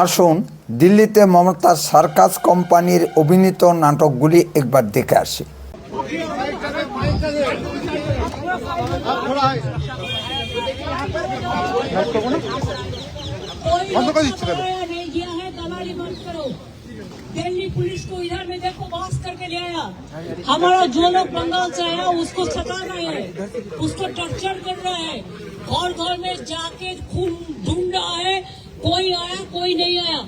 আসুন দিল্লিতে মমতার সার্কাস কোম্পানির অভিনীত নাটকগুলি একবার দেখে আসি। दिल्ली पुलिस को इधर में देखो बास करके ले आया। हमारा जो लोग बंगाल से आया उसको सता रहे हैं, उसको टॉर्चर कर रहा है, घर घर में जाके खून ढूंढ रहा है। कोई आया कोई नहीं आया।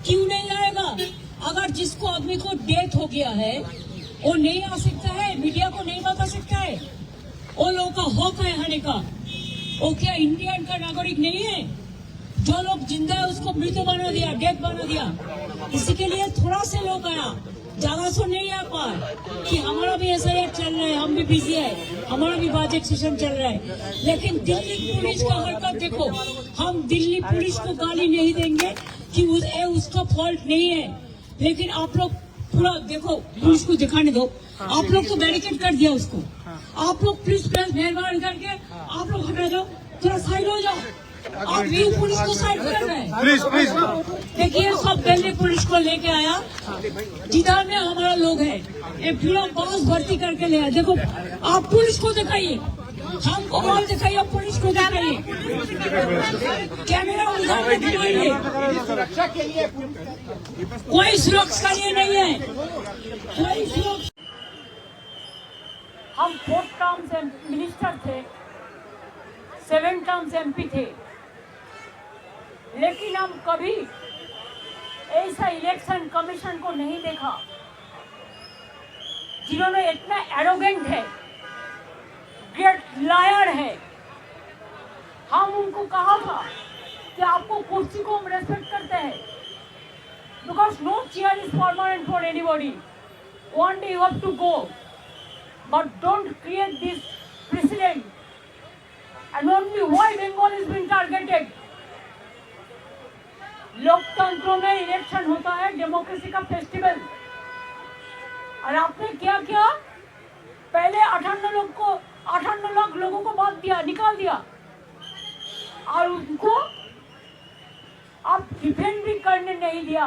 क्यों नहीं आएगा? अगर जिसको आदमी को डेथ हो गया है वो नहीं आ सकता है, मीडिया को नहीं बता सकता है। वो लोगों का हक है आने का। वो क्या इंडियन का नागरिक नहीं है? जो लोग जिंदा है उसको मृत बना दिया, डेथ बना दिया। इसी के लिए थोड़ा से लोग आया, ज्यादा सो नहीं आ पाए कि हमारा भी ऐसा चल रहा है, हम भी बिजी है, हमारा भी बजट सेशन चल रहा है। लेकिन दिल्ली पुलिस का हरकत देखो। हम दिल्ली पुलिस को गाली नहीं देंगे कि उसका फॉल्ट नहीं है, लेकिन आप लोग पूरा देखो, पुलिस को दिखाने दो। आप लोग तो बैरिकेड कर दिया उसको। आप लोग प्लीज मेहरबानी करके आप लोग हटा जाओ, थोड़ा साइड हो जाओ। आप भी पुलिस को साइड कर रहे हैं। प्लीज प्लीज देखिए, सब दिल्ली पुलिस को लेके आया जिधर में हमारा लोग है, ये पूरा बॉस भर्ती करके ले आया। देखो, आप पुलिस को दिखाइए, हमको और दिखाइए, पुलिस को दिखाइए, कैमरा उधर में दिखाइए। कोई सुरक्षा के लिए नहीं है, कोई सुरक्षा। हम 4 टर्म से मिनिस्टर थे, 7 टर्म से MP थे, लेकिन हम कभी ऐसा इलेक्शन कमीशन को नहीं देखा जिन्होंने इतना एरोगेंट है, ग्रेट लायर है। हम उनको कहा था कि आपको कुर्सी को हम रेस्पेक्ट करते हैं, because no chair is permanent for anybody, one day you have to go, but don't create this president. And only why Bengal is being targeted? लोकतंत्र में इलेक्शन होता है, डेमोक्रेसी का फेस्टिवल। और आपने क्या किया? पहले 58 लाख लोगों को बात दिया, निकाल दिया, और उनको आप डिफेंड भी करने नहीं दिया।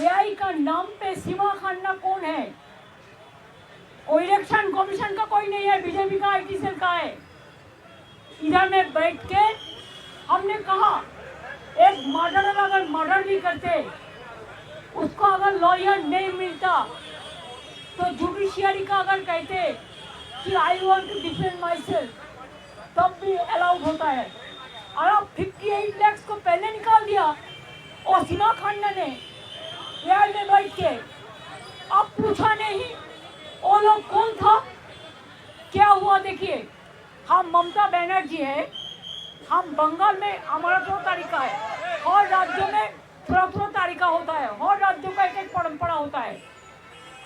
AI का नाम पे सीमा खाना कौन है? वो इलेक्शन कमीशन का कोई नहीं है, बीजेपी का IT सेल का है। इधर में बैठ के हमने कहा, एक मर्डरर अगर मर्डर भी करते, उसको अगर लॉयर नहीं मिलता तो जुडिशियरी का अगर कहते कि I want to defend my self, तब भी अलाउड होता है। और अब 58 लाख को पहले निकाल दिया, और सीमा खान्ना ने एयर में बैठ के अब पूछा नहीं वो लोग कौन था, क्या हुआ। देखिए, हम ममता बनर्जी है, हम बंगाल में हमारा जो तरीका है, और राज्यों में थोड़ा तरीका होता है, और राज्यों का एक परंपरा होता है।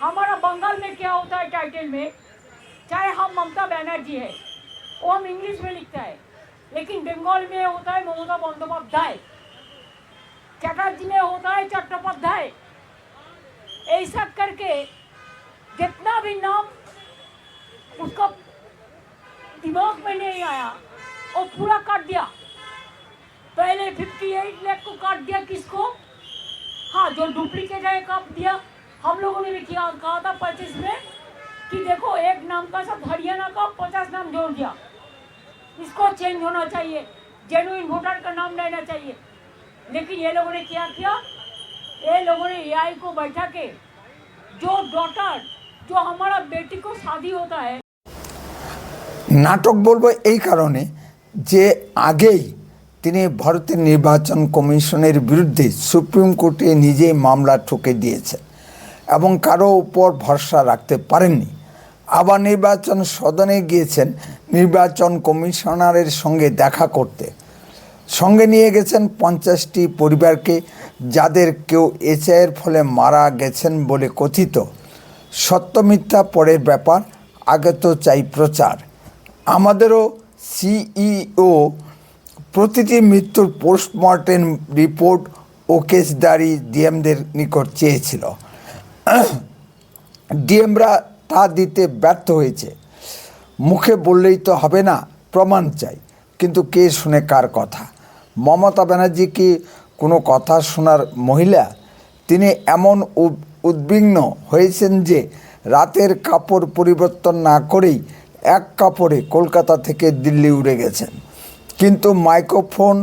हमारा बंगाल में क्या होता है टाइटल में, चाहे हम ममता बनर्जी है, वो हम इंग्लिश में लिखता है, लेकिन बंगाल में होता है ममता बंदोपाध्याय, चटर्जी में होता है चट्टोपाध्याय। ऐसा करके जितना भी नाम उसका दिमाग में नहीं आया और पूरा काट दिया। पहले 58 लाख को काट दिया, किसको? हाँ, जो डुप्लीकेट है काट दिया। हम लोगों ने भी किया, कहा था 25 में कि देखो, एक नाम का साथ हरियाणा का 50 नाम जोड़ दिया, इसको चेंज होना चाहिए, जेन्युइन वोटर का नाम रहना चाहिए। लेकिन ये लोगों ने क्या किया? ये लोगों ने AI को बैठा के, जो डॉटर, जो हमारा बेटी को शादी होता है। নাটক বলবো এই কারণে যে আগেই তিনি ভারতের নির্বাচন কমিশনের বিরুদ্ধে সুপ্রিম কোর্টে নিজেই মামলা ঠুকে দিয়েছেন এবং কারো উপর ভরসা রাখতে পারেননি। আবার নির্বাচন সদনে গিয়েছেন নির্বাচন কমিশনারের সঙ্গে দেখা করতে। সঙ্গে নিয়ে গেছেন 50টি পরিবারকে, যাদের কেউ HIয়ের ফলে মারা গেছেন বলে কথিত। সত্য মিথ্যা পরের ব্যাপার, আগে তো চাই প্রচার। আমাদেরও CEO প্রতিটি মৃত্যুর পোস্টমর্টেম রিপোর্ট ও কেসদারি ডিএমদের নিকট চেয়েছিল। ডিএমরা তা দিতে ব্যর্থ হয়েছে। মুখে বললেই তো হবে না, প্রমাণ চাই। কিন্তু কে শুনে কার কথা? মমতা ব্যানার্জি কি কোনো কথা শোনার মহিলা? তিনি এমন উদ্বিগ্ন হয়েছেন যে রাতের কাপড় পরিবর্তন না করেই এক কাপড়ে কলকাতা থেকে দিল্লি উড়ে গেছেন, কিন্তু মাইক্রোফোন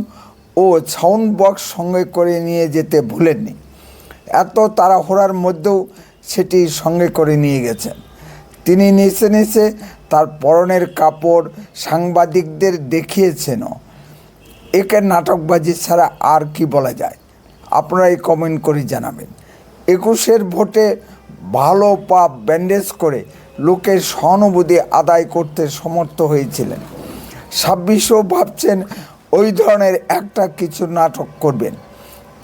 ও সাউন্ড বক্স সঙ্গে করে নিয়ে যেতে ভুলেননি। এত তাড়াহুড়ার মধ্যেও সেটি সঙ্গে করে নিয়ে গেছেন। তিনি নেচে নেচে তার পরনের কাপড় সাংবাদিকদের দেখিয়েছেনও। একে নাটকবাজি ছাড়া আর কি বলা যায়? আপনারাই কমেন্ট করে জানাবেন। 21-এর ভোটে ভালো পা ব্যান্ডেজ করে লোকের সহানুভূতি আদায় করতে সমর্থ হয়েছিলেন। 26ও ভাবছেন ওই ধরনের একটা কিছু নাটক করবেন।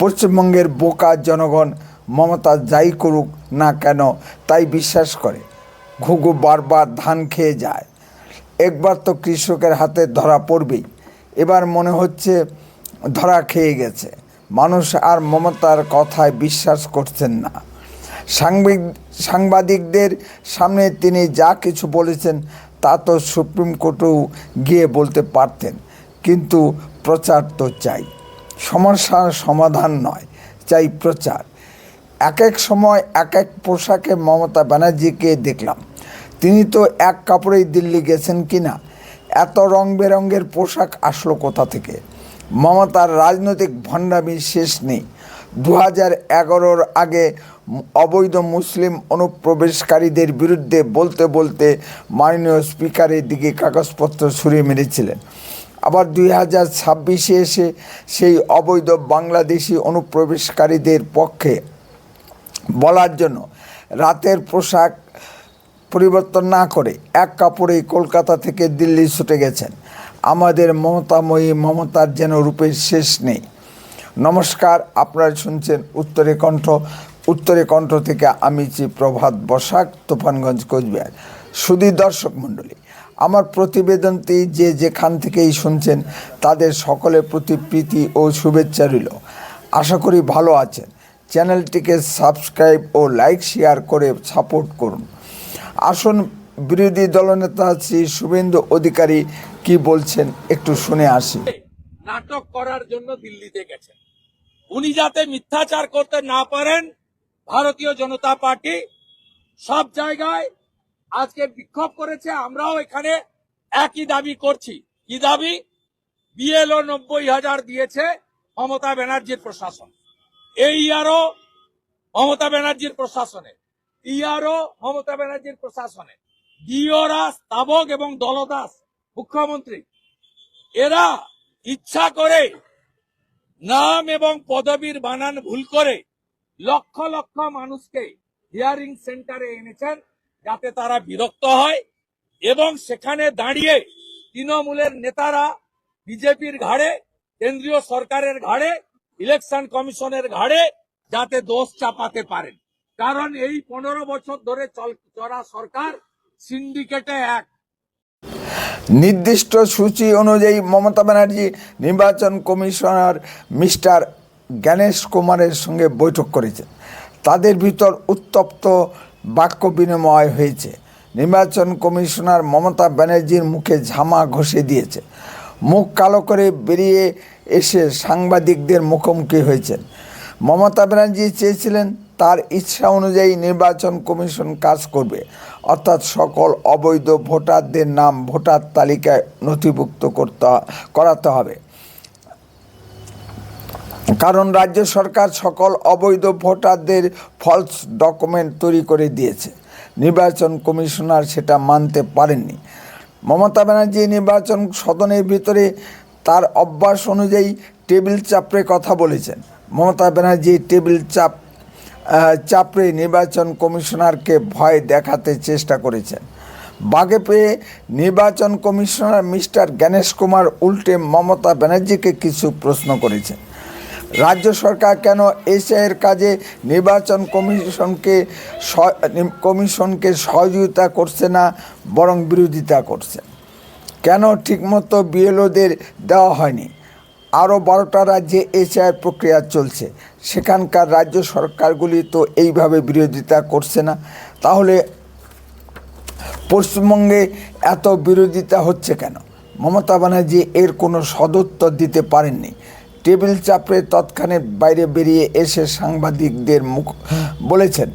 পশ্চিমবঙ্গের বোকা জনগণ মমতা যাই করুক না কেন তাই বিশ্বাস করে। ঘুঘু বারবার ধান খেয়ে যায়, একবার তো কৃষকের হাতে ধরা পড়বেই। এবার মনে হচ্ছে ধরা খেয়ে গেছে। মানুষ আর মমতার কথায় বিশ্বাস করছেন না। সাংবাদিকদের সামনে তিনি যা কিছু বলেছেন তা তো সুপ্রিম কোর্টেও গিয়ে বলতে পারতেন, কিন্তু প্রচার তো চাই, সমস্যার সমাধান নয়, চাই প্রচার। এক এক সময় এক এক পোশাকে মমতা ব্যানার্জিকে দেখলাম। তিনি তো এক কাপড়েই দিল্লি গেছেন কি না? এত রং বেরঙের পোশাক আসলো কোথা থেকে? মমতার রাজনৈতিক ভণ্ডামির শেষ নেই। 2011-র আগে অবৈধ মুসলিম অনুপ্রবেশকারীদের বিরুদ্ধে বলতে বলতে মাননীয় স্পিকারের দিকে কাগজপত্র ছুঁড়ে মেরেছিলেন। আবার 2026-এ এসে সেই অবৈধ বাংলাদেশি অনুপ্রবেশকারীদের পক্ষে বলার জন্য রাতের পোশাক পরিবর্তন না করে এক কাপড়েই কলকাতা থেকে দিল্লি ছুটে গেছেন। আমাদের মমতাময়ী মমতার যেন রূপের শেষ নেই। নমস্কার, আপনারা শুনছেন উত্তরে কণ্ঠ থেকে আমি প্রভাত বসাক, তুফানগঞ্জ, কোচবিহার। শুধু দর্শক মণ্ডলী, আমার প্রতিবেদনটি যে যেখান থেকেই শুনছেন তাদের সকলের প্রতি প্রীতি ও শুভেচ্ছা রইল। আশা করি ভালো আছেন। চ্যানেলটিকে সাবস্ক্রাইব ও লাইক শেয়ার করে সাপোর্ট করুন। আসুন বিরোধী দলনেতা শ্রী শুভেন্দু অধিকারী কি বলছেন একটু শুনে আসি। নাটক করার জন্য দিল্লিতে গেছেন। উনি যাতে মিথ্যাচার করতে না পারেন, ভারতীয় জনতা পার্টি সব জায়গায় আজকে বিক্ষোভ করেছে। আমরাও এখানে একই দাবি করছি। কি দাবি? বিএলও 90,000 দিয়েছে মমতা ব্যানার্জির প্রশাসন, AERও মমতা ব্যানার্জির প্রশাসনে, TRও মমতা ব্যানার্জির প্রশাসনে, ডিওরা স্তাবক এবং দলদাস মুখ্যমন্ত্রী, এরা ইচ্ছা করে নাম এবং পদবীর বানান ভুল করে লক্ষ লক্ষ মানুষকে হিয়ারিং সেন্টারে এনেছেন যাতে তারা বিরক্ত হয় এবং সেখানে দাঁড়িয়ে তৃণমূলের নেতারা বিজেপির ঘাড়ে, কেন্দ্রীয় সরকারের ঘাড়ে, ইলেকশন কমিশনের ঘাড়ে যাতে দোষ চাপাতে পারেন। কারণ এই 15 বছর ধরে চলা সরকার সিন্ডিকেটে এক। নির্দিষ্ট সূচি অনুযায়ী মমতা ব্যানার্জি নির্বাচন কমিশনার মিস্টার গণেশ কুমারের সঙ্গে বৈঠক করেছেন। তাদের ভিতর উত্তপ্ত বাক্য বিনিময় হয়েছে। নির্বাচন কমিশনার মমতা ব্যানার্জির মুখে ঝামা ঘষে দিয়েছে। মুখ কালো করে বেরিয়ে এসে সাংবাদিকদের মুখোমুখি হয়েছেন। মমতা ব্যানার্জি চেয়েছিলেন তার ইচ্ছা অনুযায়ী নির্বাচন কমিশন কাজ করবে, অর্থাৎ সকল অবৈধ ভোটারদের নাম ভোটার তালিকায় নথিভুক্ত করাতে হবে। কারণ রাজ্য সরকার সকল অবৈধ ভোটারদের ফলস ডকুমেন্ট তৈরি করে দিয়েছে। নির্বাচন কমিশনার সেটা মানতে পারেননি। মমতা ব্যানার্জি নির্বাচন সদনের ভিতরে তার অভ্যাস অনুযায়ী টেবিল চাপড়ে কথা বলেছেন। মমতা ব্যানার্জি টেবিল চাপড়ে নির্বাচন কমিশনারকে ভয় দেখাতে চেষ্টা করেছেন। বাগে পেয়ে নির্বাচন কমিশনার মিস্টার গণেশ কুমার উল্টে মমতা ব্যানার্জিকে কিছু প্রশ্ন করেছেন। রাজ্য সরকার কেন এসআইয়ের কাজে নির্বাচন কমিশনকে সহযোগিতা করছে না, বরং বিরোধিতা করছে? কেন ঠিকমতো বিএলওদের দেওয়া হয়নি? আরও 12টা রাজ্যে এসআইয়ের প্রক্রিয়া চলছে, সেখানকার রাজ্য সরকারগুলি তো এইভাবে বিরোধিতা করছে না। তাহলে পশ্চিমবঙ্গে এত বিরোধিতা হচ্ছে কেন? মমতা ব্যানার্জি এর কোনো সদুত্তর দিতে পারেননি। টেবিল চাপড়ে তৎক্ষণাৎ বাইরে বেরিয়ে এসে সাংবাদিকদের মুখ বলেছেন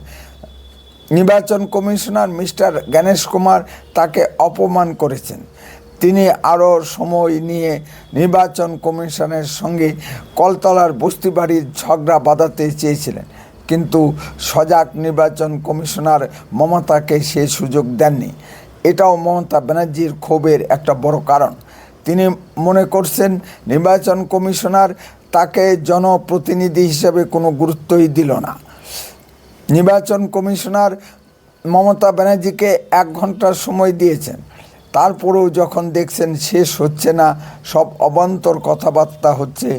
নির্বাচন কমিশনার মিস্টার গণেশ কুমার তাকে অপমান করেছেন। তিনি আরও সময় নিয়ে নির্বাচন কমিশনের সঙ্গে কলতলার বস্তিবাড়ির ঝগড়া বাঁধাতে চেয়েছিলেন, কিন্তু সজাগ নির্বাচন কমিশনার মমতাকে সে সুযোগ দেননি। এটাও মমতা ব্যানার্জির ক্ষোভের একটা বড় কারণ। তিনি মনে করছেন নির্বাচন কমিশনার তাকে জনপ্রতিনিধি হিসেবে কোনো গুরুত্বই দিল না। নির্বাচন কমিশনার মমতা ব্যানার্জিকে 1 ঘন্টা সময় দিয়েছেন, তারপরেও যখন দেখছেন শেষ হচ্ছে না, সব অবান্তর কথাবার্তা হচ্ছে,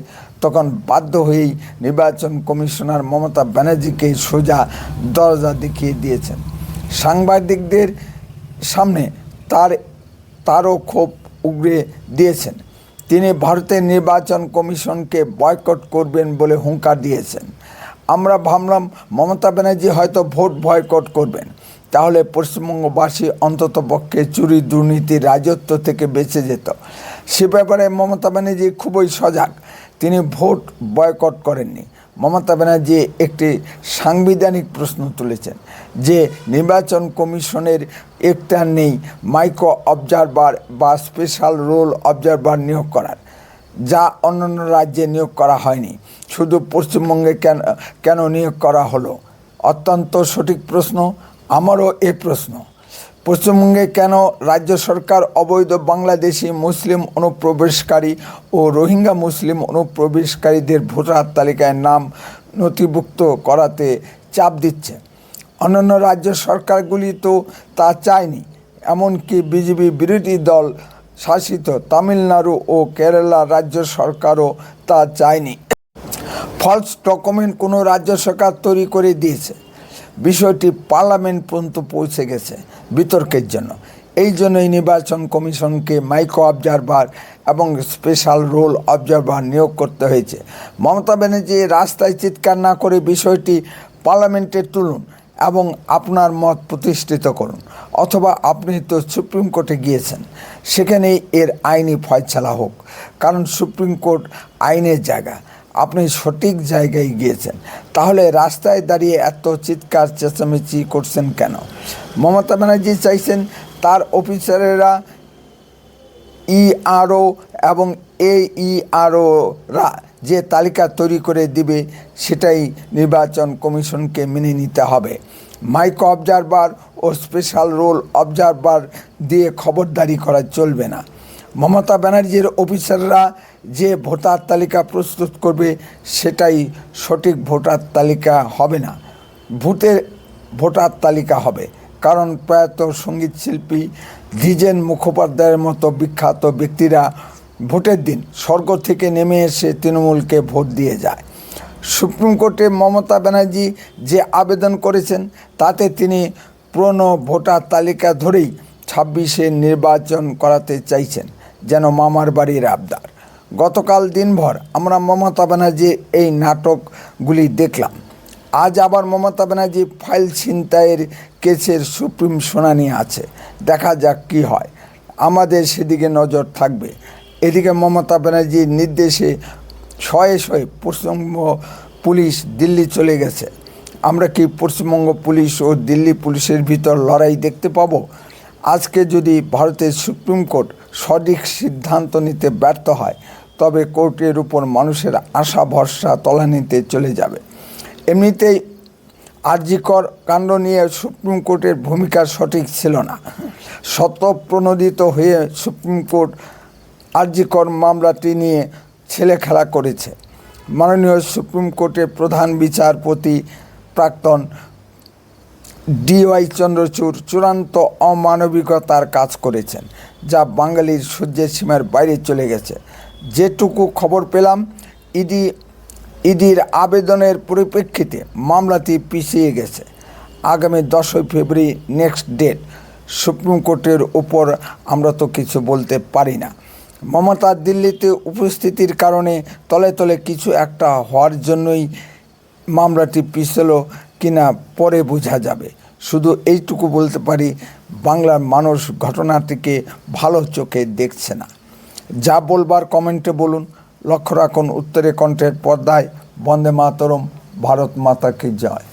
তখন বাধ্য হয়েই নির্বাচন কমিশনার মমতা ব্যানার্জিকে সোজা দরজা দেখিয়ে দিয়েছেন। সাংবাদিকদের সামনে তারও ক্ষোভ উগরে দিয়েছেন। তিনি ভারতের নির্বাচন কমিশনকে বয়কট করবেন বলে হুঙ্কার দিয়েছেন। আমরা ভাবলাম মমতা ব্যানার্জি হয়তো ভোট বয়কট করবেন, তাহলে পশ্চিমবঙ্গবাসী অন্ততপক্ষে চুরি দুর্নীতির রাজত্ব থেকে বেঁচে যেত। সে ব্যাপারে মমতা ব্যানার্জি খুবই সজাগ। তিনি ভোট বয়কট করেননি। মমতা ব্যানার্জি একটি সাংবিধানিক প্রশ্ন তুলেছেন যে নির্বাচন কমিশনের একটা নেই মাইক্রো অবজারভার বা স্পেশাল রোল অবজারভার নিয়োগ করার, যা অন্যান্য রাজ্যে নিয়োগ করা হয়নি, শুধু পশ্চিমবঙ্গে কেন নিয়োগ করা হলো? অত্যন্ত সঠিক প্রশ্ন। আমারও এ প্রশ্ন, পশ্চিমবঙ্গে কেন রাজ্য সরকার অবৈধ বাংলাদেশি মুসলিম অনুপ্রবেশকারী ও রোহিঙ্গা মুসলিম অনুপ্রবেশকারীদের ভোটার তালিকায় নাম নথিভুক্ত করাতে চাপ দিচ্ছে? অন্যান্য রাজ্য সরকারগুলি তো তা চায়নি, এমনকি বিজেপি বিরোধী দল শাসিত তামিলনাড়ু ও কেরালা রাজ্য সরকারও তা চায়নি। ফলস ডকুমেন্ট কোনো রাজ্য সরকার তৈরি করে দিয়েছে। বিষয়টি পার্লামেন্ট পর্যন্ত পৌঁছে গেছে বিতর্কের জন্য। এই জন্যই নির্বাচন কমিশনকে মাইক্রো অবজারভার এবং স্পেশাল রোল অবজারভার নিয়োগ করতে হয়েছে। মমতা ব্যানার্জি রাস্তায় চিৎকার না করে বিষয়টি পার্লামেন্টে তুলুন এবং আপনার মত প্রতিষ্ঠিত করুন, অথবা আপনি তো সুপ্রিম কোর্টে গিয়েছেন, সেখানেই এর আইনি ফয়সালা হোক, কারণ সুপ্রিম কোর্ট আইনের জায়গা। আপনি সঠিক জায়গায় গিয়েছেন, তাহলে রাস্তায় দাঁড়িয়ে এত চিৎকার চেঁচামেচি করছেন কেন? মমতা ব্যানার্জি চাইছেন তার অফিসারেরা ইআরও এবং এইআরওরা যে তালিকা তৈরি করে দিবে সেটাই নির্বাচন কমিশনকে মেনে নিতে হবে। মাইক্রো অবজারভার ও স্পেশাল রোল অবজারভার দিয়ে খবরদারি করা চলবে না। মমতা ব্যানার্জির অফিসাররা যে ভোটার তালিকা প্রস্তুত করবে সেটাই সঠিক ভোটার তালিকা হবে না, ভোটার তালিকা হবে। কারণ প্রয়াত সঙ্গীত শিল্পী দ্বিজেন মুখোপাধ্যায়ের মতো বিখ্যাত ব্যক্তিরা ভোটের দিন স্বর্গ থেকে নেমে এসে তৃণমূলকে ভোট দিয়ে যায়। সুপ্রিম কোর্টে মমতা ব্যানার্জি যে আবেদন করেছেন তাতে তিনি পুরনো ভোটার তালিকা ধরেই 26-এ নির্বাচন করাতে চাইছেন, যেন মামার বাড়ির আবদার। গতকাল দিনভর আমরা মমতা ব্যানার্জির এই নাটকগুলি দেখলাম। আজ আবার মমতা ব্যানার্জি ফাইল ছিনতাইয়ের কেসের সুপ্রিম শুনানি আছে, দেখা যাক কী হয়। আমাদের সেদিকে নজর থাকবে। এদিকে মমতা ব্যানার্জির নির্দেশে শয়ে শয়ে পশ্চিমবঙ্গ পুলিশ দিল্লি চলে গেছে। আমরা কি পশ্চিমবঙ্গ পুলিশ ও দিল্লি পুলিশের ভিতর লড়াই দেখতে পাবো? আজকে যদি ভারতের সুপ্রিম কোর্ট সঠিক সিদ্ধান্ত নিতে ব্যর্থ হয়, তবে কোর্টের উপর মানুষের আশা ভরসা তলানিতে চলে যাবে। এমনিতেই আরজিকর কাণ্ড নিয়ে সুপ্রিম কোর্টের ভূমিকা সঠিক ছিল না। স্বতঃপ্রণোদিত হয়ে সুপ্রিম কোর্ট আরজিকর মামলাটি নিয়ে ছেলেখেলা করেছে। মাননীয় সুপ্রিম কোর্টের প্রধান বিচারপতি প্রাক্তন DY চন্দ্রচূড় চূড়ান্ত অমানবিকতার কাজ করেছেন, যা বাঙালির সহ্যের সীমার বাইরে চলে গেছে। যেটুকু খবর পেলাম, ইডির আবেদনের পরিপ্রেক্ষিতে মামলাটি পিছিয়ে গেছে। আগামী 10ই ফেব্রুয়ারি নেক্সট ডেট। সুপ্রিম কোর্টের উপর আমরা তো কিছু বলতে পারি না। মমতার দিল্লিতে উপস্থিতির কারণে তলে তলে কিছু একটা হওয়ার জন্যই মামলাটি পিছল কিনা পরে বোঝা যাবে। শুধু এইটুকু বলতে পারি, বাংলার মানুষ ঘটনাটিকে ভালো চোখে দেখছে না। যা বলবার কমেন্টে বলুন, লক্ষ্য রাখুন উত্তরে কণ্ঠের পর্দায়। বন্দে মাতরম, ভারত মাতা কি জয়।